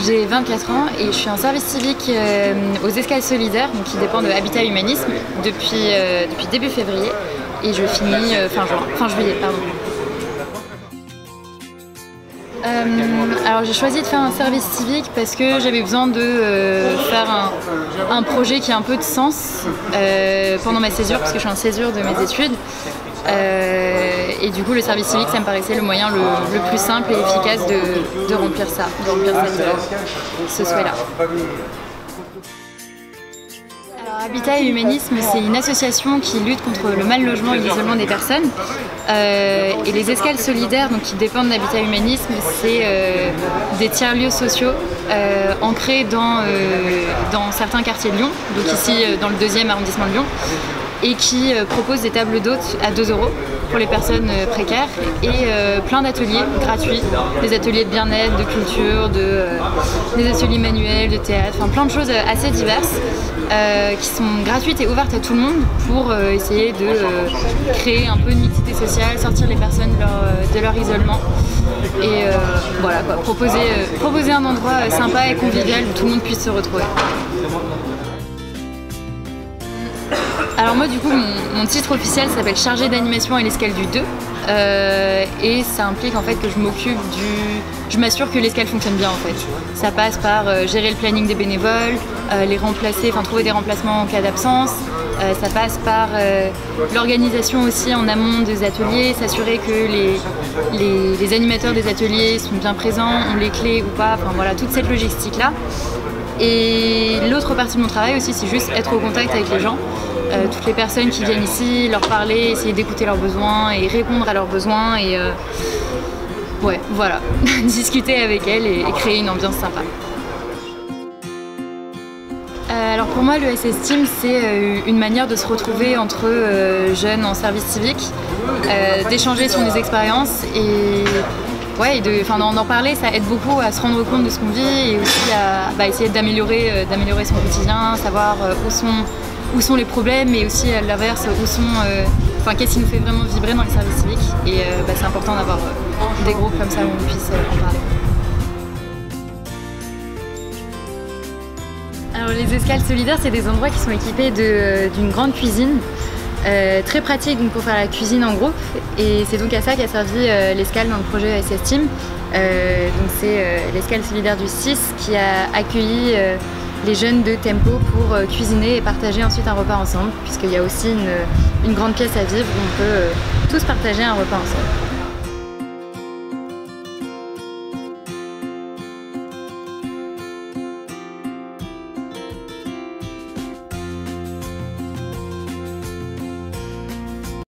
J'ai 24 ans et je suis en service civique aux Escales Solidaires, donc qui dépend de Habitat Humanisme, depuis début février, et je finis fin juillet. Alors j'ai choisi de faire un service civique parce que j'avais besoin de faire un projet qui a un peu de sens pendant ma césure, parce que je suis en césure de mes études. Et du coup le service civique, ça me paraissait le moyen le plus simple et efficace de remplir ce souhait-là. Alors, Habitat et Humanisme, c'est une association qui lutte contre le mal logement et l'isolement des personnes. Et les Escales Solidaires, donc, qui dépendent d'Habitat et Humanisme, c'est des tiers-lieux sociaux ancrés dans certains quartiers de Lyon, donc ici dans le 2e arrondissement de Lyon, et qui propose des tables d'hôtes à 2 € pour les personnes précaires et plein d'ateliers gratuits, des ateliers de bien-être, de culture, des ateliers manuels, de théâtre, enfin plein de choses assez diverses qui sont gratuites et ouvertes à tout le monde pour essayer de créer un peu de mixité sociale, sortir les personnes de leur isolement et voilà quoi, proposer un endroit sympa et convivial où tout le monde puisse se retrouver. Alors moi du coup mon titre officiel s'appelle chargée d'animation à l'escale du 2 et ça implique en fait que je m'assure que l'escale fonctionne bien en fait. Ça passe par gérer le planning des bénévoles, les remplacer, trouver des remplacements en cas d'absence, ça passe par l'organisation aussi en amont des ateliers, s'assurer que les animateurs des ateliers sont bien présents, ont les clés ou pas, enfin voilà toute cette logistique là. Et l'autre partie de mon travail aussi, c'est juste être au contact avec les gens. Toutes les personnes qui viennent ici, leur parler, essayer d'écouter leurs besoins et répondre à leurs besoins et ouais, voilà, discuter avec elles et créer une ambiance sympa. Alors pour moi, le SS Team, c'est une manière de se retrouver entre jeunes en service civique, d'échanger sur des expériences et ouais, d'en parler, ça aide beaucoup à se rendre compte de ce qu'on vit et aussi à essayer d'améliorer son quotidien, savoir où sont les problèmes et aussi à l'inverse, qu'est-ce qui nous fait vraiment vibrer dans les services civiques. Et c'est important d'avoir des groupes comme ça où on puisse en parler. Alors les Escales Solidaires, c'est des endroits qui sont équipés d'une grande cuisine. Très pratique donc, pour faire la cuisine en groupe et c'est donc à ça qu'a servi l'escale dans le projet SS Team. Donc c'est l'escale solidaire du 6 qui a accueilli les jeunes de Tempo pour cuisiner et partager ensuite un repas ensemble, puisqu'il y a aussi une grande pièce à vivre où on peut tous partager un repas ensemble.